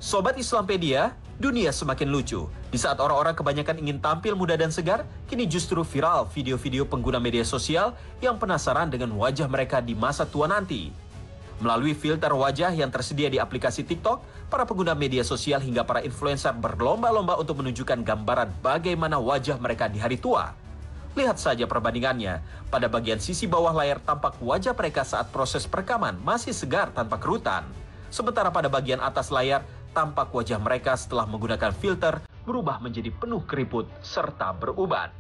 Sobat Islampedia, dunia semakin lucu. Di saat orang-orang kebanyakan ingin tampil muda dan segar, kini justru viral video-video pengguna media sosial yang penasaran dengan wajah mereka di masa tua nanti. Melalui filter wajah yang tersedia di aplikasi TikTok, para pengguna media sosial hingga para influencer berlomba-lomba untuk menunjukkan gambaran bagaimana wajah mereka di hari tua. Lihat saja perbandingannya. Pada bagian sisi bawah layar tampak wajah mereka saat proses perekaman masih segar tanpa kerutan. Sementara pada bagian atas layar, tampak wajah mereka setelah menggunakan filter berubah menjadi penuh keriput serta beruban.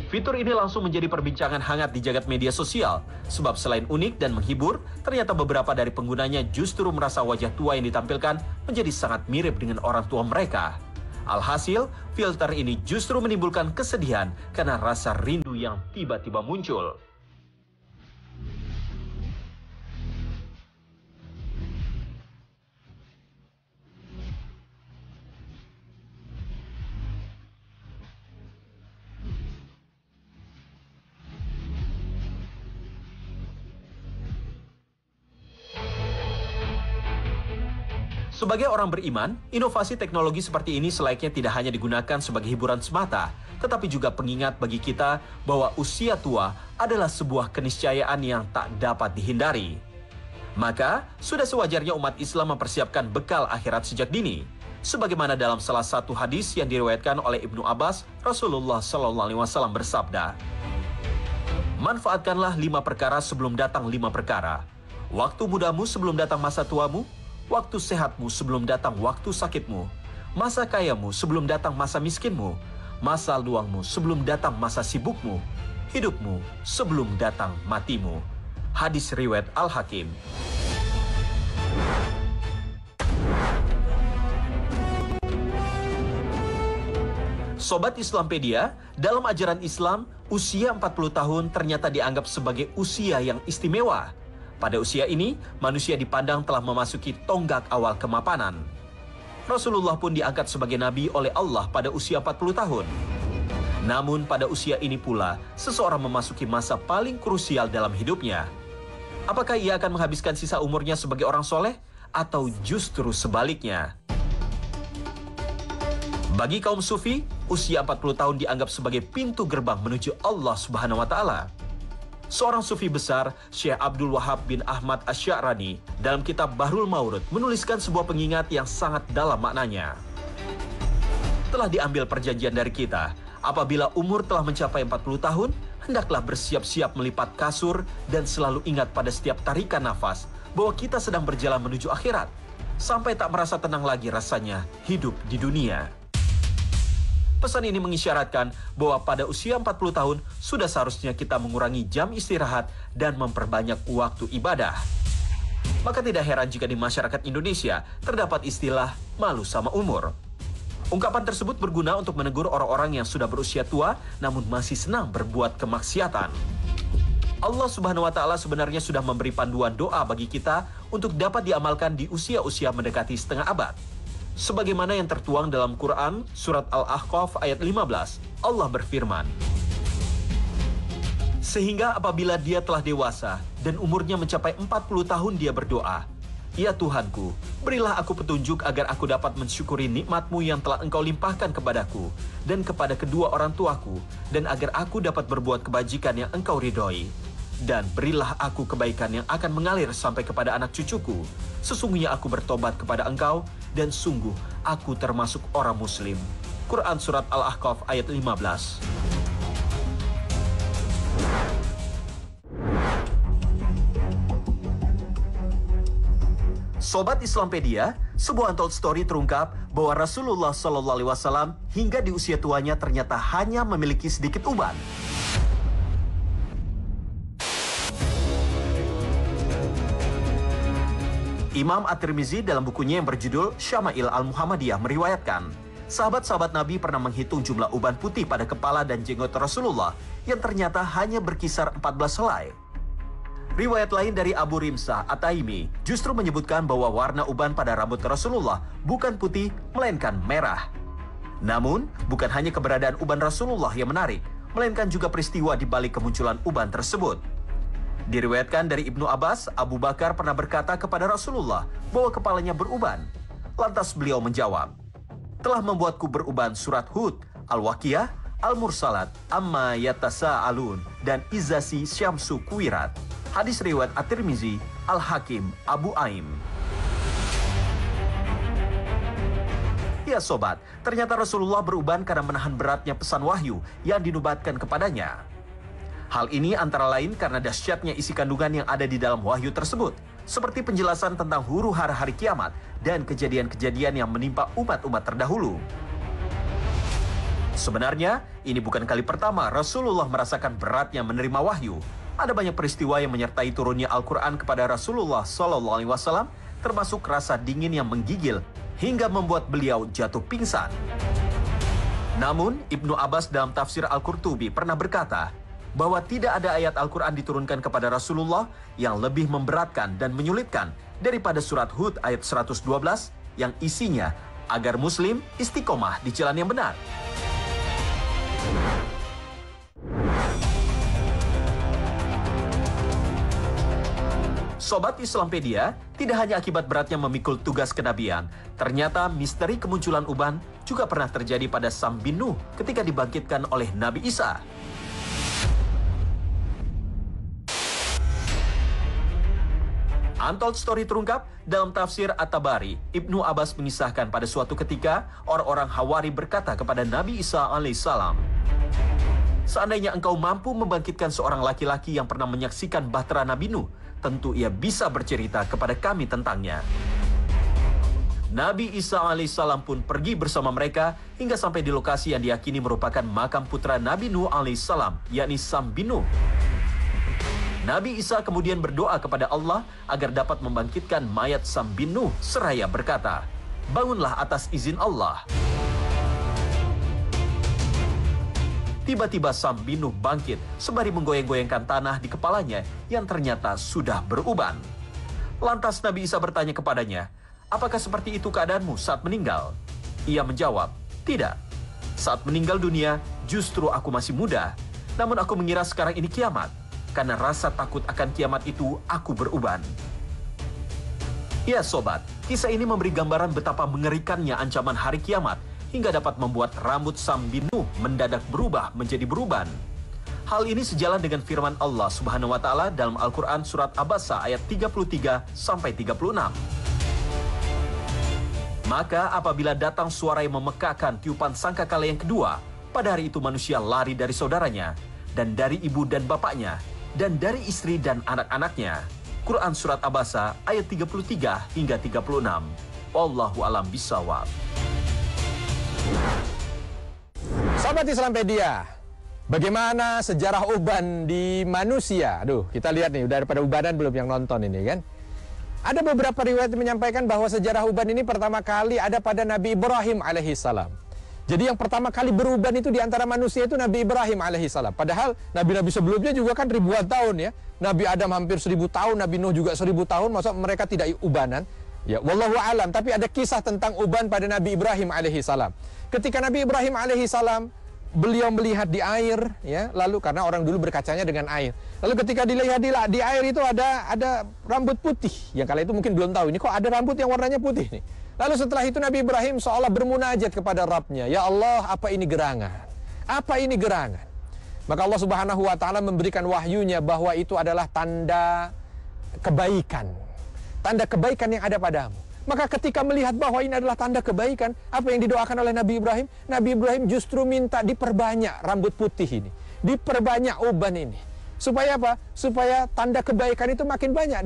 Fitur ini langsung menjadi perbincangan hangat di jagat media sosial. Sebab selain unik dan menghibur, ternyata beberapa dari penggunanya justru merasa wajah tua yang ditampilkan menjadi sangat mirip dengan orang tua mereka. Alhasil, filter ini justru menimbulkan kesedihan karena rasa rindu yang tiba-tiba muncul. Sebagai orang beriman, inovasi teknologi seperti ini selayaknya tidak hanya digunakan sebagai hiburan semata, tetapi juga pengingat bagi kita bahwa usia tua adalah sebuah keniscayaan yang tak dapat dihindari. Maka, sudah sewajarnya umat Islam mempersiapkan bekal akhirat sejak dini. Sebagaimana dalam salah satu hadis yang diriwayatkan oleh Ibnu Abbas, Rasulullah SAW bersabda, "Manfaatkanlah 5 perkara sebelum datang 5 perkara. Waktu mudamu sebelum datang masa tuamu, waktu sehatmu sebelum datang waktu sakitmu, masa kayamu sebelum datang masa miskinmu, masa luangmu sebelum datang masa sibukmu, hidupmu sebelum datang matimu." Hadis riwayat Al-Hakim. Sobat Islampedia, dalam ajaran Islam, usia 40 tahun ternyata dianggap sebagai usia yang istimewa. Pada usia ini, manusia dipandang telah memasuki tonggak awal kemapanan. Rasulullah pun diangkat sebagai nabi oleh Allah pada usia 40 tahun. Namun pada usia ini pula, seseorang memasuki masa paling krusial dalam hidupnya. Apakah ia akan menghabiskan sisa umurnya sebagai orang soleh, atau justru sebaliknya? Bagi kaum sufi, usia 40 tahun dianggap sebagai pintu gerbang menuju Allah Subhanahu wa Ta'ala. Seorang sufi besar, Syekh Abdul Wahab bin Ahmad Asy-Sya'rani, dalam kitab Bahrul Maurud menuliskan sebuah pengingat yang sangat dalam maknanya. Telah diambil perjanjian dari kita, apabila umur telah mencapai 40 tahun, hendaklah bersiap-siap melipat kasur dan selalu ingat pada setiap tarikan nafas bahwa kita sedang berjalan menuju akhirat, sampai tak merasa tenang lagi rasanya hidup di dunia. Pesan ini mengisyaratkan bahwa pada usia 40 tahun sudah seharusnya kita mengurangi jam istirahat dan memperbanyak waktu ibadah. Maka tidak heran jika di masyarakat Indonesia terdapat istilah malu sama umur. Ungkapan tersebut berguna untuk menegur orang-orang yang sudah berusia tua namun masih senang berbuat kemaksiatan. Allah Subhanahu wa Ta'ala sebenarnya sudah memberi panduan doa bagi kita untuk dapat diamalkan di usia-usia mendekati setengah abad. Sebagaimana yang tertuang dalam Quran, surat Al-Ahqaf ayat 15, Allah berfirman, "Sehingga apabila dia telah dewasa dan umurnya mencapai 40 tahun dia berdoa, 'Ya Tuhanku, berilah aku petunjuk agar aku dapat mensyukuri nikmat-Mu yang telah Engkau limpahkan kepadaku dan kepada kedua orang tuaku, dan agar aku dapat berbuat kebajikan yang Engkau ridhoi. Dan berilah aku kebaikan yang akan mengalir sampai kepada anak cucuku. Sesungguhnya aku bertobat kepada Engkau, dan sungguh aku termasuk orang muslim.'" Quran Surat Al-Ahqaf ayat 15. Sobat Islampedia, sebuah untold story terungkap bahwa Rasulullah SAW hingga di usia tuanya ternyata hanya memiliki sedikit uban. Imam At-Tirmizi dalam bukunya yang berjudul Syama'il Al-Muhammadiyah meriwayatkan, sahabat-sahabat Nabi pernah menghitung jumlah uban putih pada kepala dan jenggot Rasulullah yang ternyata hanya berkisar 14 helai. Riwayat lain dari Abu Rimsah At-Taimi justru menyebutkan bahwa warna uban pada rambut Rasulullah bukan putih, melainkan merah. Namun, bukan hanya keberadaan uban Rasulullah yang menarik, melainkan juga peristiwa di balik kemunculan uban tersebut. Diriwayatkan dari Ibnu Abbas, Abu Bakar pernah berkata kepada Rasulullah bahwa kepalanya beruban. Lantas beliau menjawab, "Telah membuatku beruban surat Hud, Al-Waqiah, Al-Mursalat, Amma Yatasa'alun, dan Izasi Syamsu Kuwirat." Hadis riwayat At-Tirmizi, Al-Hakim, Abu Aim. Ya sobat, ternyata Rasulullah beruban karena menahan beratnya pesan wahyu yang dinubatkan kepadanya. Hal ini antara lain karena dahsyatnya isi kandungan yang ada di dalam wahyu tersebut, seperti penjelasan tentang huru-hara hari kiamat dan kejadian-kejadian yang menimpa umat-umat terdahulu. Sebenarnya, ini bukan kali pertama Rasulullah merasakan beratnya menerima wahyu. Ada banyak peristiwa yang menyertai turunnya Al-Quran kepada Rasulullah SAW, termasuk rasa dingin yang menggigil hingga membuat beliau jatuh pingsan. Namun, Ibnu Abbas dalam tafsir Al-Qurtubi pernah berkata bahwa tidak ada ayat Al-Quran diturunkan kepada Rasulullah yang lebih memberatkan dan menyulitkan daripada surat Hud ayat 112 yang isinya agar Muslim istiqomah di jalan yang benar. Sobat Islampedia, tidak hanya akibat beratnya memikul tugas kenabian, ternyata misteri kemunculan uban juga pernah terjadi pada Sam bin Nuh ketika dibangkitkan oleh Nabi Isa. Untold Story terungkap dalam tafsir At-Tabari. Ibnu Abbas mengisahkan pada suatu ketika orang-orang Hawari berkata kepada Nabi Isa alaihissalam, "Seandainya engkau mampu membangkitkan seorang laki-laki yang pernah menyaksikan bahtera Nabi Nuh, tentu ia bisa bercerita kepada kami tentangnya." Nabi Isa alaihissalam pun pergi bersama mereka hingga sampai di lokasi yang diyakini merupakan makam putra Nabi Nuh alaihissalam, yakni Sam bin Nuh. Nabi Isa kemudian berdoa kepada Allah agar dapat membangkitkan mayat Sam bin Nuh seraya berkata, "Bangunlah atas izin Allah." Tiba-tiba Sam bin Nuh bangkit sembari menggoyang-goyangkan tanah di kepalanya yang ternyata sudah beruban. Lantas Nabi Isa bertanya kepadanya, "Apakah seperti itu keadaanmu saat meninggal?" Ia menjawab, "Tidak. Saat meninggal dunia, justru aku masih muda. Namun aku mengira sekarang ini kiamat. Karena rasa takut akan kiamat itu, aku beruban." Ya sobat, kisah ini memberi gambaran betapa mengerikannya ancaman hari kiamat hingga dapat membuat rambut Sam bin Nuh mendadak berubah menjadi beruban. Hal ini sejalan dengan firman Allah Subhanahu wa taala dalam Al-Qur'an surat Abasa ayat 33 sampai 36. Maka apabila datang suara yang memekakkan tiupan sangkakala yang kedua, pada hari itu manusia lari dari saudaranya dan dari ibu dan bapaknya dan dari istri dan anak-anaknya. Quran Surat Abasa ayat 33 hingga 36. Wallahu alam bisawab. Sahabat Islampedia, bagaimana sejarah uban di manusia? Aduh, kita lihat nih, udah pada ubanan belum yang nonton ini kan? Ada beberapa riwayat menyampaikan bahwa sejarah uban ini pertama kali ada pada Nabi Ibrahim alaihissalam. Jadi yang pertama kali beruban itu di antara manusia itu Nabi Ibrahim alaihissalam. Padahal nabi-nabi sebelumnya juga kan ribuan tahun ya. Nabi Adam hampir 1000 tahun, Nabi Nuh juga 1000 tahun, masa mereka tidak ubanan? Ya, wallahu alam. Tapi ada kisah tentang uban pada Nabi Ibrahim alaihissalam. Ketika Nabi Ibrahim alaihissalam beliau melihat di air, ya, lalu karena orang dulu berkacanya dengan air. Lalu ketika dilihat di air itu ada rambut putih. Yang kala itu mungkin belum tahu ini kok ada rambut yang warnanya putih nih. Lalu setelah itu Nabi Ibrahim seolah bermunajat kepada Rabbnya, "Ya Allah, apa ini gerangan? Apa ini gerangan?" Maka Allah Subhanahu wa taala memberikan wahyunya bahwa itu adalah tanda kebaikan. Tanda kebaikan yang ada padamu. Maka ketika melihat bahwa ini adalah tanda kebaikan, apa yang didoakan oleh Nabi Ibrahim? Nabi Ibrahim justru minta diperbanyak rambut putih ini, diperbanyak uban ini. Supaya apa? Supaya tanda kebaikan itu makin banyak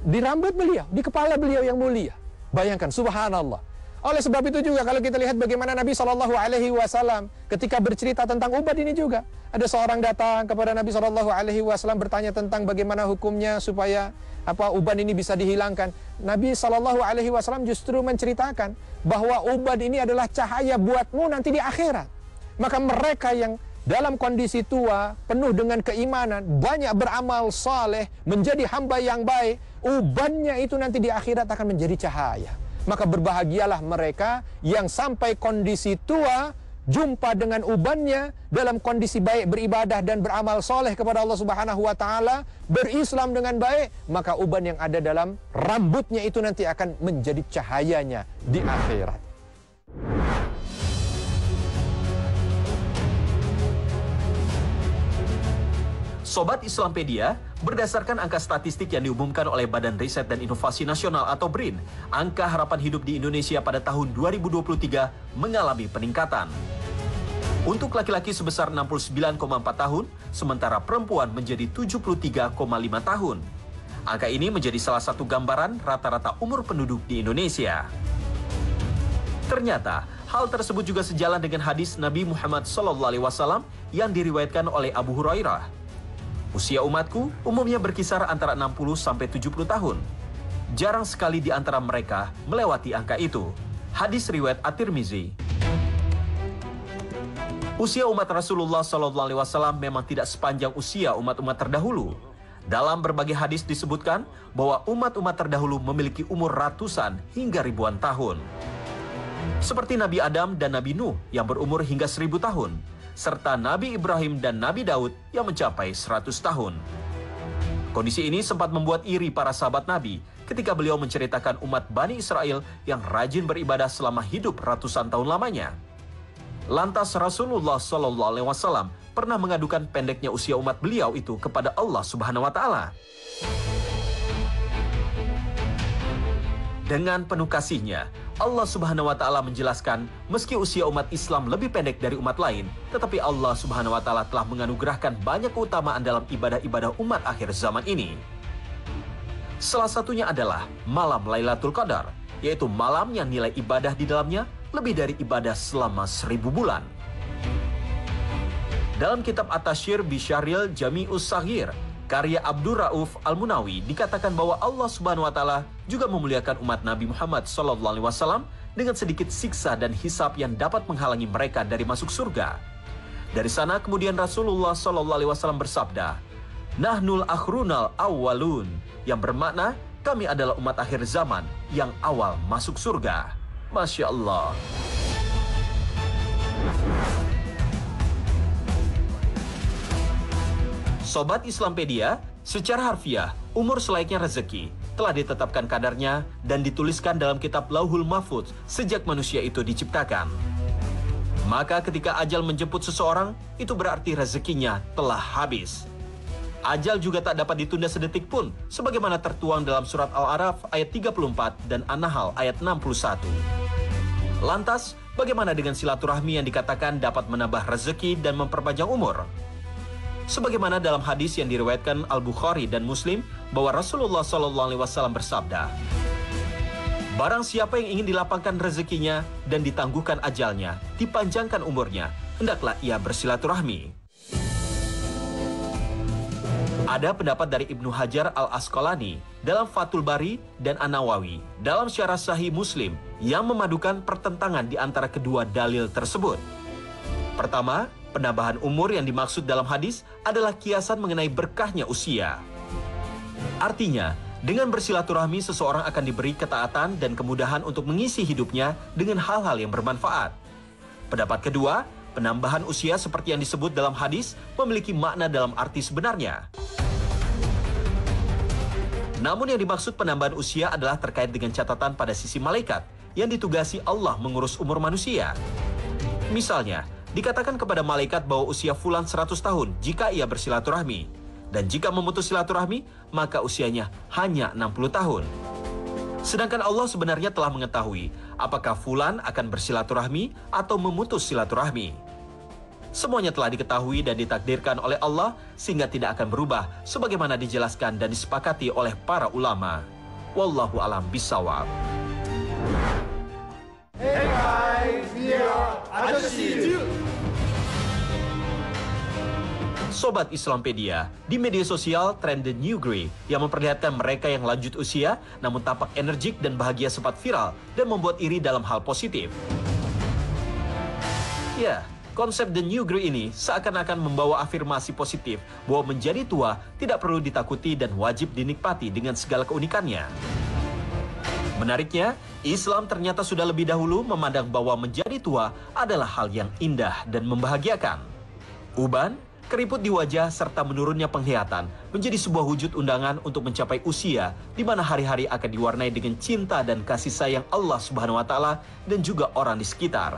di rambut beliau, di kepala beliau yang mulia. Bayangkan, subhanallah. Oleh sebab itu juga kalau kita lihat bagaimana Nabi SAW ketika bercerita tentang uban ini juga. Ada seorang datang kepada Nabi SAW bertanya tentang bagaimana hukumnya supaya uban ini bisa dihilangkan. Nabi SAW justru menceritakan bahwa uban ini adalah cahaya buatmu nanti di akhirat. Maka mereka yang dalam kondisi tua, penuh dengan keimanan, banyak beramal saleh, menjadi hamba yang baik, ubannya itu nanti di akhirat akan menjadi cahaya. maka berbahagialah mereka yang sampai kondisi tua jumpa dengan ubannya dalam kondisi baik, beribadah dan beramal soleh kepada Allah Subhanahu wa taala, berislam dengan baik, maka uban yang ada dalam rambutnya itu nanti akan menjadi cahayanya di akhirat. Sobat Islampedia, berdasarkan angka statistik yang diumumkan oleh Badan Riset dan Inovasi Nasional atau BRIN, angka harapan hidup di Indonesia pada tahun 2023 mengalami peningkatan. Untuk laki-laki sebesar 69,4 tahun, sementara perempuan menjadi 73,5 tahun. Angka ini menjadi salah satu gambaran rata-rata umur penduduk di Indonesia. Ternyata, hal tersebut juga sejalan dengan hadis Nabi Muhammad SAW yang diriwayatkan oleh Abu Hurairah. Usia umatku umumnya berkisar antara 60 sampai 70 tahun. Jarang sekali di antara mereka melewati angka itu. Hadis riwayat At-Tirmizi. Usia umat Rasulullah SAW memang tidak sepanjang usia umat-umat terdahulu. Dalam berbagai hadis disebutkan bahwa umat-umat terdahulu memiliki umur ratusan hingga ribuan tahun. Seperti Nabi Adam dan Nabi Nuh yang berumur hingga 1000 tahun. Serta Nabi Ibrahim dan Nabi Daud yang mencapai 100 tahun. Kondisi ini sempat membuat iri para sahabat Nabi ketika beliau menceritakan umat Bani Israel yang rajin beribadah selama hidup ratusan tahun lamanya. Lantas Rasulullah SAW pernah mengadukan pendeknya usia umat beliau itu kepada Allah Subhanahu wa taala. Dengan penuh kasihnya, Allah Subhanahu wa taala menjelaskan, meski usia umat Islam lebih pendek dari umat lain, tetapi Allah Subhanahu wa taala telah menganugerahkan banyak keutamaan dalam ibadah-ibadah umat akhir zaman ini. Salah satunya adalah malam Lailatul Qadar, yaitu malam yang nilai ibadah di dalamnya lebih dari ibadah selama 1000 bulan. Dalam kitab At-Tasyir bi Syahril Jami'us Saghir, karya Abdur Rauf Al-Munawi, dikatakan bahwa Allah Subhanahu wa taala juga memuliakan umat Nabi Muhammad SAW dengan sedikit siksa dan hisab yang dapat menghalangi mereka dari masuk surga. Dari sana kemudian Rasulullah SAW bersabda, "Nahnul akhrunal awwalun," yang bermakna kami adalah umat akhir zaman yang awal masuk surga. Masya Allah. Sobat Islampedia, secara harfiah, umur selayaknya rezeki telah ditetapkan kadarnya dan dituliskan dalam kitab Lauhul Mahfuz sejak manusia itu diciptakan. Maka ketika ajal menjemput seseorang, itu berarti rezekinya telah habis. Ajal juga tak dapat ditunda sedetik pun, sebagaimana tertuang dalam surat Al-A'raf ayat 34 dan An-Nahl ayat 61. Lantas, bagaimana dengan silaturahmi yang dikatakan dapat menambah rezeki dan memperpanjang umur? Sebagaimana dalam hadis yang diriwayatkan Al-Bukhari dan Muslim bahwa Rasulullah SAW bersabda, "Barang siapa yang ingin dilapangkan rezekinya dan ditangguhkan ajalnya, dipanjangkan umurnya, hendaklah ia bersilaturahmi." Ada pendapat dari Ibnu Hajar Al-Asqalani dalam Fathul Bari dan An-Nawawi dalam Syarah Sahih Muslim yang memadukan pertentangan di antara kedua dalil tersebut. Pertama, penambahan umur yang dimaksud dalam hadis adalah kiasan mengenai berkahnya usia. Artinya, dengan bersilaturahmi seseorang akan diberi ketaatan dan kemudahan untuk mengisi hidupnya dengan hal-hal yang bermanfaat. Pendapat kedua, penambahan usia seperti yang disebut dalam hadis memiliki makna dalam arti sebenarnya. Namun yang dimaksud penambahan usia adalah terkait dengan catatan pada sisi malaikat yang ditugasi Allah mengurus umur manusia. Misalnya, dikatakan kepada malaikat bahwa usia fulan 100 tahun jika ia bersilaturahmi. Dan jika memutus silaturahmi, maka usianya hanya 60 tahun. Sedangkan Allah sebenarnya telah mengetahui apakah fulan akan bersilaturahmi atau memutus silaturahmi. Semuanya telah diketahui dan ditakdirkan oleh Allah sehingga tidak akan berubah sebagaimana dijelaskan dan disepakati oleh para ulama. Wallahu a'lam bishawab. Hey guys, yeah, I just see you. Sobat Islampedia, di media sosial tren The New Grey yang memperlihatkan mereka yang lanjut usia namun tampak energik dan bahagia sempat viral dan membuat iri dalam hal positif. Ya, konsep The New Grey ini seakan-akan membawa afirmasi positif bahwa menjadi tua tidak perlu ditakuti dan wajib dinikmati dengan segala keunikannya. Menariknya, Islam ternyata sudah lebih dahulu memandang bahwa menjadi tua adalah hal yang indah dan membahagiakan. Uban, keriput di wajah, serta menurunnya penglihatan menjadi sebuah wujud undangan untuk mencapai usia di mana hari-hari akan diwarnai dengan cinta dan kasih sayang Allah Subhanahu wa taala dan juga orang di sekitar.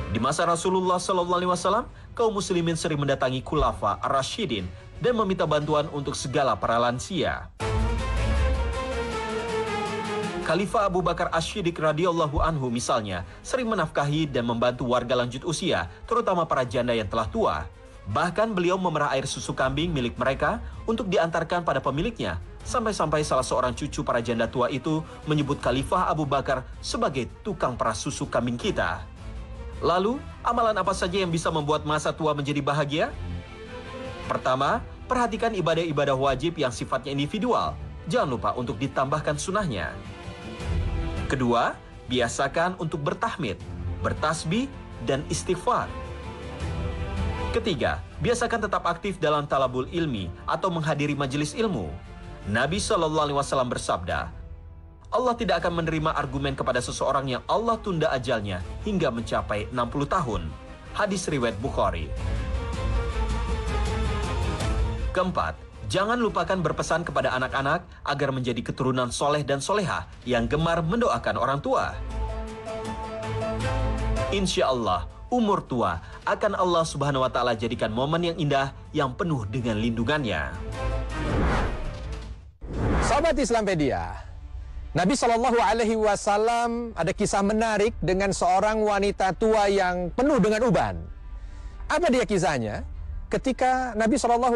Di masa Rasulullah SAW, kaum muslimin sering mendatangi Khulafa ar-Rasyidin dan meminta bantuan untuk segala para lansia. Khalifah Abu Bakar Asy-Syiddiq radhiyallahu anhu misalnya sering menafkahi dan membantu warga lanjut usia, terutama para janda yang telah tua. Bahkan beliau memerah air susu kambing milik mereka untuk diantarkan pada pemiliknya. Sampai-sampai salah seorang cucu para janda tua itu menyebut Khalifah Abu Bakar sebagai tukang perah susu kambing kita. Lalu, amalan apa saja yang bisa membuat masa tua menjadi bahagia? Pertama, perhatikan ibadah-ibadah wajib yang sifatnya individual. Jangan lupa untuk ditambahkan sunnahnya. Kedua, biasakan untuk bertahmid, bertasbih, dan istighfar. Ketiga, biasakan tetap aktif dalam talabul ilmi atau menghadiri majelis ilmu. Nabi SAW bersabda, Allah tidak akan menerima argumen kepada seseorang yang Allah tunda ajalnya hingga mencapai 60 tahun. Hadis riwayat Bukhari. Keempat, jangan lupakan berpesan kepada anak-anak agar menjadi keturunan soleh dan soleha yang gemar mendoakan orang tua. Insya Allah, umur tua akan Allah Subhanahu wa taala jadikan momen yang indah yang penuh dengan lindungannya. Sahabat Islampedia, Nabi SAW ada kisah menarik dengan seorang wanita tua yang penuh dengan uban. Apa dia kisahnya? Ketika Nabi SAW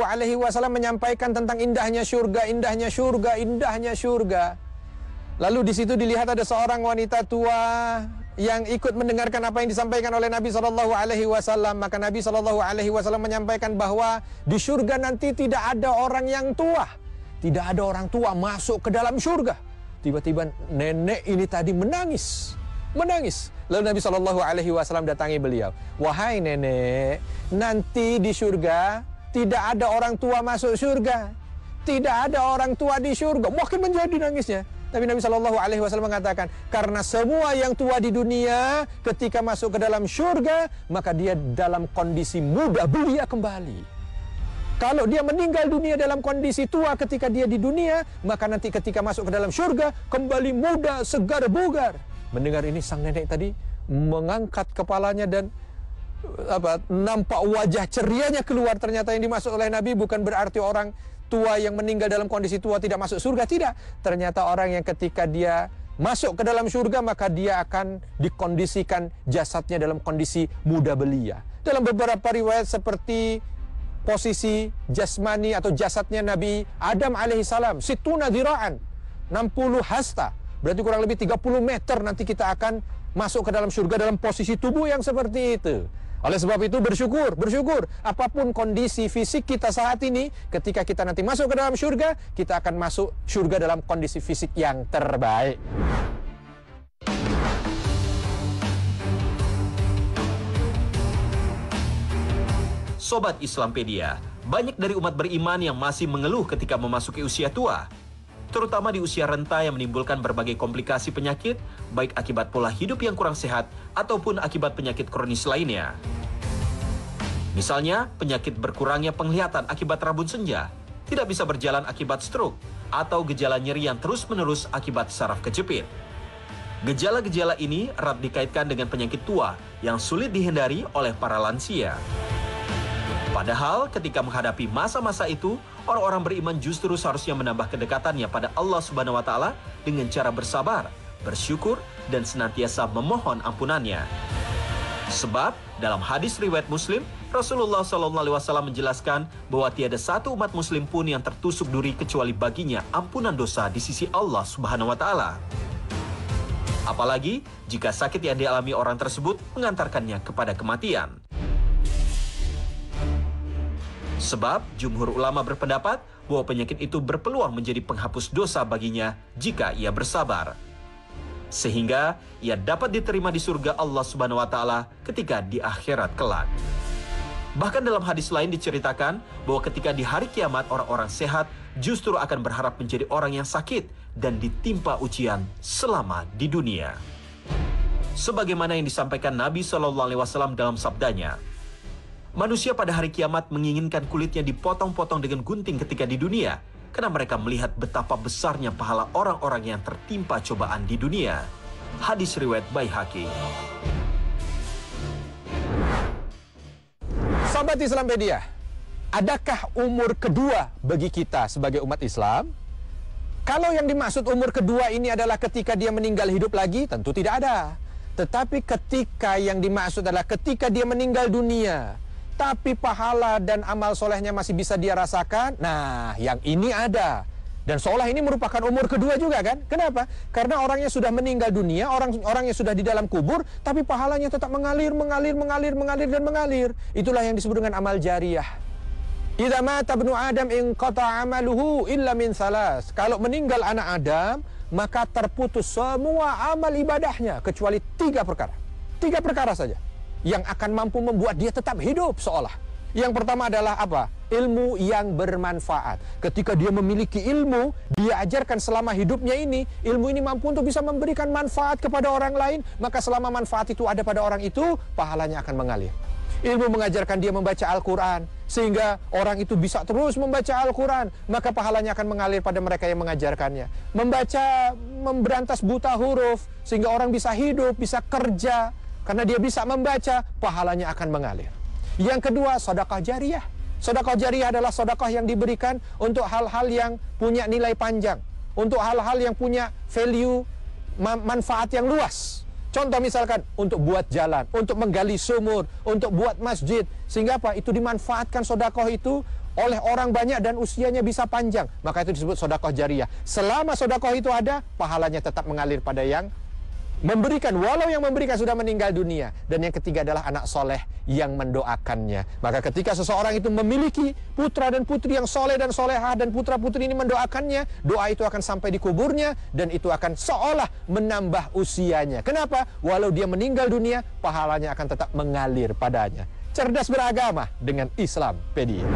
menyampaikan tentang indahnya surga, indahnya surga, indahnya surga. Lalu di situ dilihat ada seorang wanita tua yang ikut mendengarkan apa yang disampaikan oleh Nabi SAW. Maka Nabi SAW menyampaikan bahwa di surga nanti tidak ada orang yang tua. Tidak ada orang tua masuk ke dalam surga. Tiba-tiba nenek ini tadi menangis. Lalu Nabi SAW datangi beliau. Wahai nenek, nanti di surga tidak ada orang tua masuk surga. Tidak ada orang tua di surga. Makin menjadi nangisnya. Tapi Nabi SAW mengatakan, karena semua yang tua di dunia ketika masuk ke dalam surga, maka dia dalam kondisi muda belia kembali. Kalau dia meninggal dunia dalam kondisi tua ketika dia di dunia, maka nanti ketika masuk ke dalam surga, kembali muda, segar, bugar. Mendengar ini, sang nenek tadi mengangkat kepalanya dan nampak wajah cerianya keluar. Ternyata yang dimaksud oleh Nabi bukan berarti orang tua yang meninggal dalam kondisi tua tidak masuk surga, tidak. Ternyata orang yang ketika dia masuk ke dalam surga, maka dia akan dikondisikan jasadnya dalam kondisi muda belia. Dalam beberapa riwayat seperti posisi jasmani atau jasadnya Nabi Adam alaihissalam, situna dhira'an, 60 hasta. Berarti kurang lebih 30 meter nanti kita akan masuk ke dalam surga dalam posisi tubuh yang seperti itu. Oleh sebab itu bersyukur. Apapun kondisi fisik kita saat ini, ketika kita nanti masuk ke dalam surga, kita akan masuk surga dalam kondisi fisik yang terbaik. Sobat Islampedia, banyak dari umat beriman yang masih mengeluh ketika memasuki usia tua. Terutama di usia renta yang menimbulkan berbagai komplikasi penyakit, baik akibat pola hidup yang kurang sehat ataupun akibat penyakit kronis lainnya. Misalnya, penyakit berkurangnya penglihatan akibat rabun senja, tidak bisa berjalan akibat stroke, atau gejala nyeri yang terus-menerus akibat saraf kejepit. Gejala-gejala ini erat dikaitkan dengan penyakit tua yang sulit dihindari oleh para lansia. Padahal ketika menghadapi masa-masa itu, orang-orang beriman justru seharusnya menambah kedekatannya pada Allah Subhanahu wa taala dengan cara bersabar, bersyukur, dan senantiasa memohon ampunannya. Sebab dalam hadis riwayat Muslim, Rasulullah SAW menjelaskan bahwa tiada satu umat muslim pun yang tertusuk duri kecuali baginya ampunan dosa di sisi Allah Subhanahu wa taala. Apalagi jika sakit yang dialami orang tersebut mengantarkannya kepada kematian. Sebab jumhur ulama berpendapat bahwa penyakit itu berpeluang menjadi penghapus dosa baginya jika ia bersabar. Sehingga ia dapat diterima di surga Allah Subhanahu wa taala ketika di akhirat kelak. Bahkan dalam hadis lain diceritakan bahwa ketika di hari kiamat orang-orang sehat justru akan berharap menjadi orang yang sakit dan ditimpa ujian selama di dunia. Sebagaimana yang disampaikan Nabi SAW dalam sabdanya, manusia pada hari kiamat menginginkan kulitnya dipotong-potong dengan gunting ketika di dunia, karena mereka melihat betapa besarnya pahala orang-orang yang tertimpa cobaan di dunia. Hadis riwayat Baihaqi. Sahabat Islampedia, adakah umur kedua bagi kita sebagai umat Islam? Kalau yang dimaksud umur kedua ini adalah ketika dia meninggal hidup lagi, tentu tidak ada. Tetapi ketika yang dimaksud adalah ketika dia meninggal dunia, tapi pahala dan amal solehnya masih bisa dia rasakan, nah yang ini ada. Dan seolah ini merupakan umur kedua juga kan? Kenapa? Karena orangnya sudah meninggal dunia, orangnya sudah di dalam kubur, tapi pahalanya tetap mengalir. Itulah yang disebut dengan amal jariyah. Idza mata ibnu Adam inqata amaluhu illa min salas. Kalau meninggal anak Adam, maka terputus semua amal ibadahnya kecuali 3 perkara. 3 perkara saja yang akan mampu membuat dia tetap hidup seolah. Yang pertama adalah apa? Ilmu yang bermanfaat. Ketika dia memiliki ilmu, dia ajarkan selama hidupnya ini, ilmu ini mampu untuk bisa memberikan manfaat kepada orang lain, maka selama manfaat itu ada pada orang itu, pahalanya akan mengalir. Ilmu mengajarkan dia membaca Al-Quran, sehingga orang itu bisa terus membaca Al-Quran, maka pahalanya akan mengalir pada mereka yang mengajarkannya. Memberantas buta huruf, sehingga orang bisa hidup, bisa kerja, karena dia bisa membaca, pahalanya akan mengalir. Yang kedua, sedekah jariyah. Sedekah jariyah adalah sedekah yang diberikan untuk hal-hal yang punya nilai panjang, untuk hal-hal yang punya value, manfaat yang luas. Contoh misalkan, untuk buat jalan, untuk menggali sumur, untuk buat masjid. Sehingga apa? Itu dimanfaatkan sedekah itu oleh orang banyak dan usianya bisa panjang. Maka itu disebut sedekah jariyah. Selama sedekah itu ada, pahalanya tetap mengalir pada yang memberikan, walau yang memberikan sudah meninggal dunia. Dan yang ketiga adalah anak soleh yang mendoakannya. Maka ketika seseorang itu memiliki putra dan putri yang soleh dan solehah, dan putra putri ini mendoakannya, doa itu akan sampai di kuburnya, dan itu akan seolah menambah usianya. Kenapa? Walau dia meninggal dunia, pahalanya akan tetap mengalir padanya. Cerdas beragama dengan Islampedia.